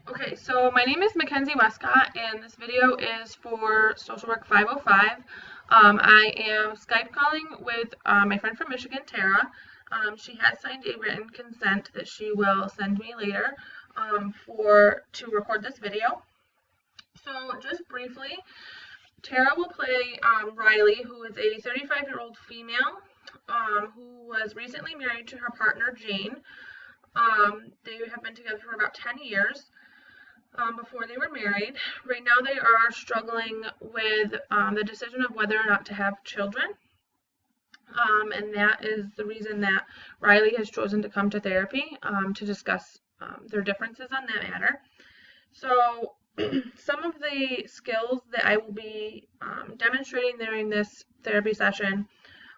Okay, so my name is Mackenzie Westcott, and this video is for Social Work 505. I am Skype calling with my friend from Michigan, Tara. She has signed a written consent that she will send me later to record this video. So just briefly, Tara will play Riley, who is a 35-year-old female who was recently married to her partner, Jane. They have been together for about 10 years. Before they were married. Right now they are struggling with the decision of whether or not to have children. And that is the reason that Riley has chosen to come to therapy to discuss their differences on that matter. So some of the skills that I will be demonstrating during this therapy session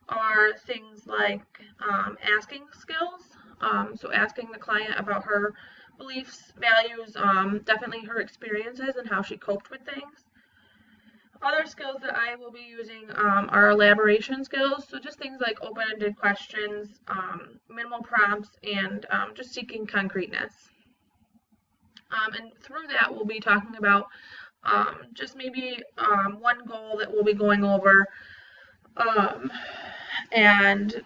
are things like asking skills. So asking the client about her beliefs, values, definitely her experiences and how she coped with things. Other skills that I will be using are elaboration skills, so just things like open-ended questions, minimal prompts, and just seeking concreteness. And through that, we'll be talking about just maybe one goal that we'll be going over and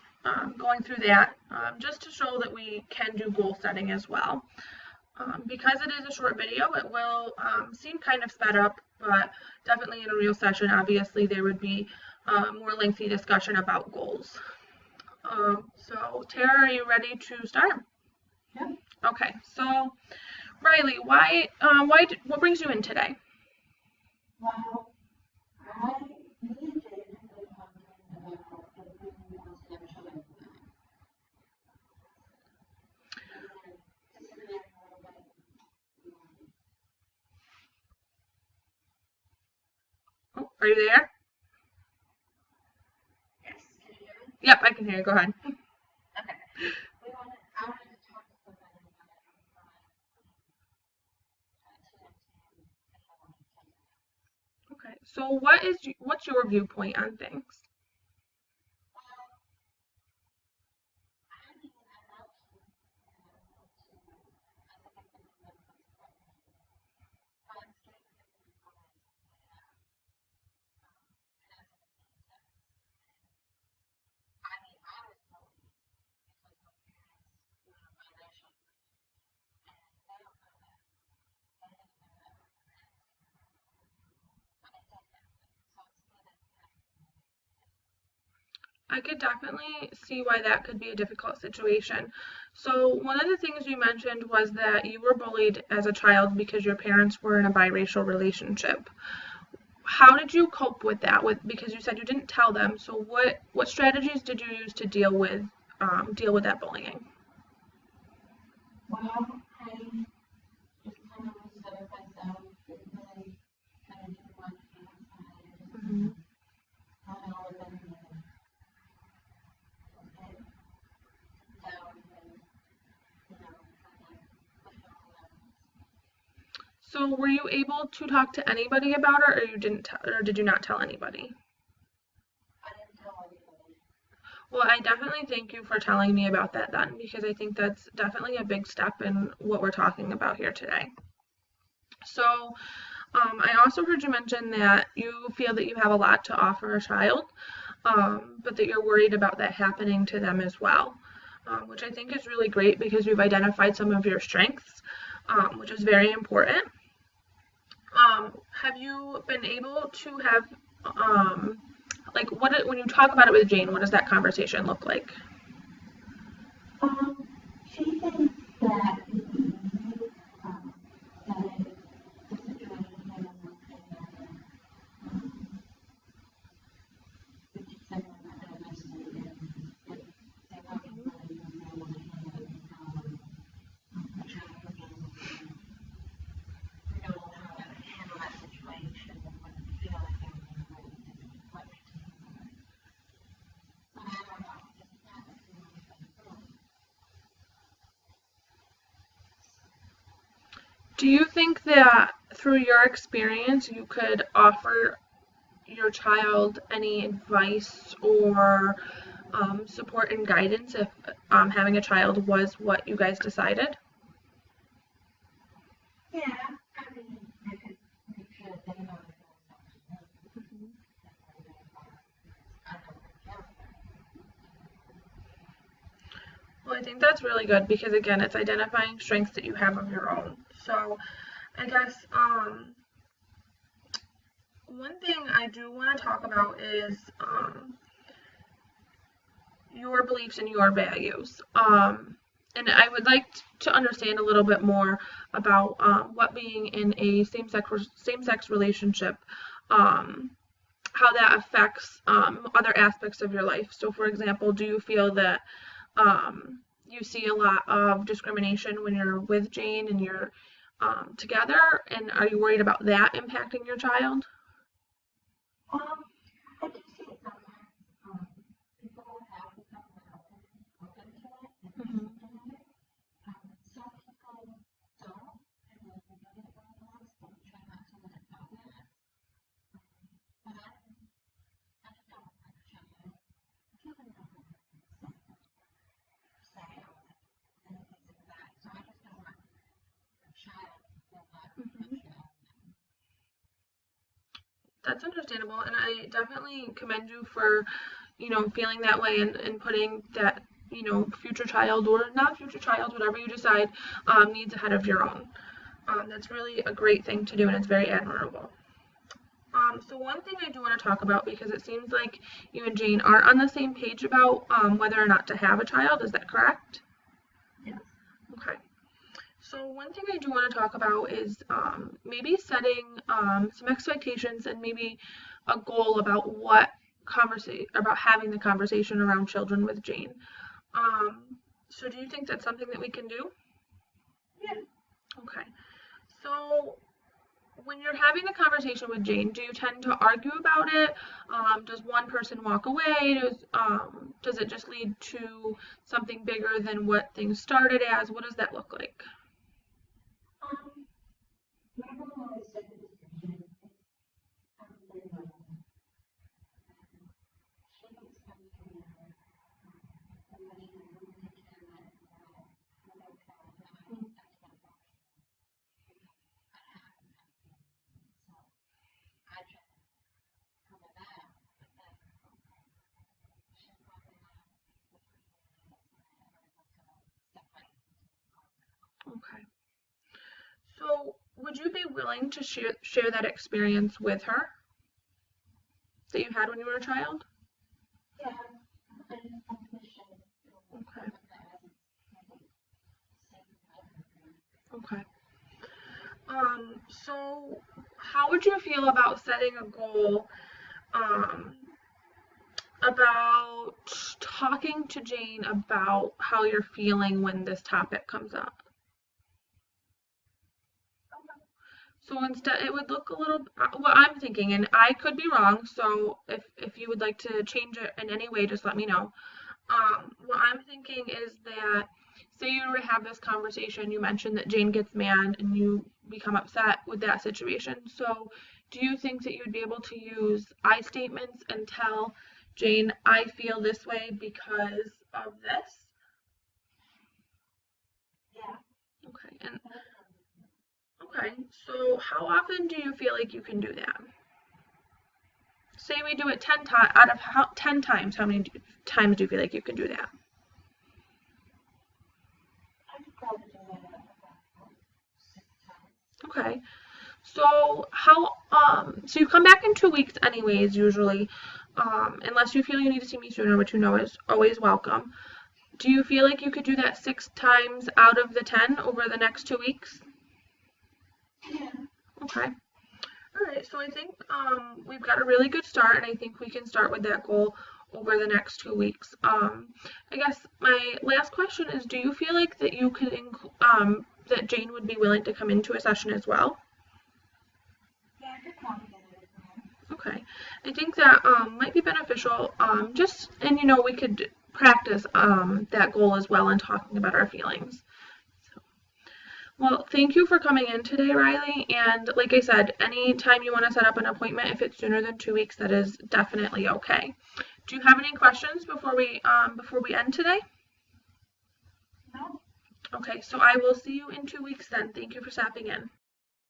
going through that just to show that we can do goal setting as well. Because it is a short video, it will seem kind of sped up, but definitely in a real session, obviously, there would be more lengthy discussion about goals. So, Tara, are you ready to start? Yeah. Okay, so Riley, what brings you in today? Well, I needed a content about opening confidential information. Oh, are you there? Yes, can you hear me? Yep, I can hear you. Go ahead. Okay. I wanted to talk to somebody about Okay, so what's your viewpoint on things? I could definitely see why that could be a difficult situation. So one of the things you mentioned was that you were bullied as a child because your parents were in a biracial relationship. How did you cope with that? Because you said you didn't tell them. So what strategies did you use to deal with that bullying? Well, I just kind of set up myself, didn't really kind of do much outside. Mm-hmm. I know that I'm okay. Down and, So were you able to talk to anybody about it, or did you not tell anybody? I didn't tell anybody. Well, I definitely thank you for telling me about that then, because I think that's definitely a big step in what we're talking about here today. So, I also heard you mention that you feel that you have a lot to offer a child, but that you're worried about that happening to them as well, which I think is really great because you've identified some of your strengths, which is very important. Have you been able to have, when you talk about it with Jane, what does that conversation look like? She thinks that it would be easy, that the situation came up which is similar to what I mentioned, if they want to really know what to handle it, a child would be able to know how to handle that situation and what to feel like they were going to do, what to do. But I don't know, it's not really. Do you think that through your experience you could offer your child any advice or support and guidance if having a child was what you guys decided? Yeah, think that's really good because, again, it's identifying strengths that you have of your own. So I guess one thing I do want to talk about is your beliefs and your values. And I would like to understand a little bit more about what being in a same-sex relationship, how that affects other aspects of your life. So, for example, do you feel that you see a lot of discrimination when you're with Jane and you're together, and are you worried about that impacting your child? I do see it sometimes. People have become more open to it and Mhm. accepting of it. Some people don't, and then they get it wrong once, but we try not to let it go yet. But I just don't want my child feeling something say or anything like that. So I just don't want a child to feel that Mhm. pressure. That's understandable, and I definitely commend you for, feeling that way and putting that, future child or not future child, whatever you decide, needs ahead of your own. That's really a great thing to do, and it's very admirable. So one thing I do want to talk about, because it seems like you and Jane are on the same page about whether or not to have a child. Is that correct? Yes. Okay. So one thing I do want to talk about is maybe setting some expectations and maybe a goal about about having the conversation around children with Jane. So do you think that's something that we can do? Yeah. Okay. So when you're having the conversation with Jane, do you tend to argue about it? Does one person walk away? Does it just lead to something bigger than what things started as? What does that look like? My mom always said that it's very well. She keeps coming to me and letting me know take care of that and that I don't care about that. That's what I want. I have to have feelings. So I try to cover that, but then she's probably not the person that's able to step right into. Okay. So would you be willing to share that experience with her that you had when you were a child? Yeah, I just want to show Okay. that Okay. So how would you feel about setting a goal about talking to Jane about how you're feeling when this topic comes up? So instead, it would look a little, what I'm thinking, and I could be wrong, so if you would like to change it in any way, just let me know. What I'm thinking is that, say you were to have this conversation, you mentioned that Jane gets mad and you become upset with that situation. So do you think that you'd be able to use I statements and tell Jane, I feel this way because of this? Yeah. Okay, and okay, so how often do you feel like you can do that? Say we do it 10 times, out of 10 times, how many times do you feel like you can do that? I could probably do that about 6 times. Okay. So so you come back in 2 weeks anyways, usually, unless you feel you need to see me sooner, which you know is always welcome. Do you feel like you could do that 6 times out of the 10 over the next 2 weeks? Yeah. Okay. All right, so I think we've got a really good start, and I think we can start with that goal over the next 2 weeks. I guess my last question is, do you feel like that you could that Jane would be willing to come into a session as well? Yeah, I could probably get it as well. Okay, I think that might be beneficial. And we could practice that goal as well and talking about our feelings. Well, thank you for coming in today, Riley. And like I said, anytime you want to set up an appointment, if it's sooner than 2 weeks, that is definitely okay. Do you have any questions before we end today? No. Okay, so I will see you in 2 weeks then. Thank you for stopping in.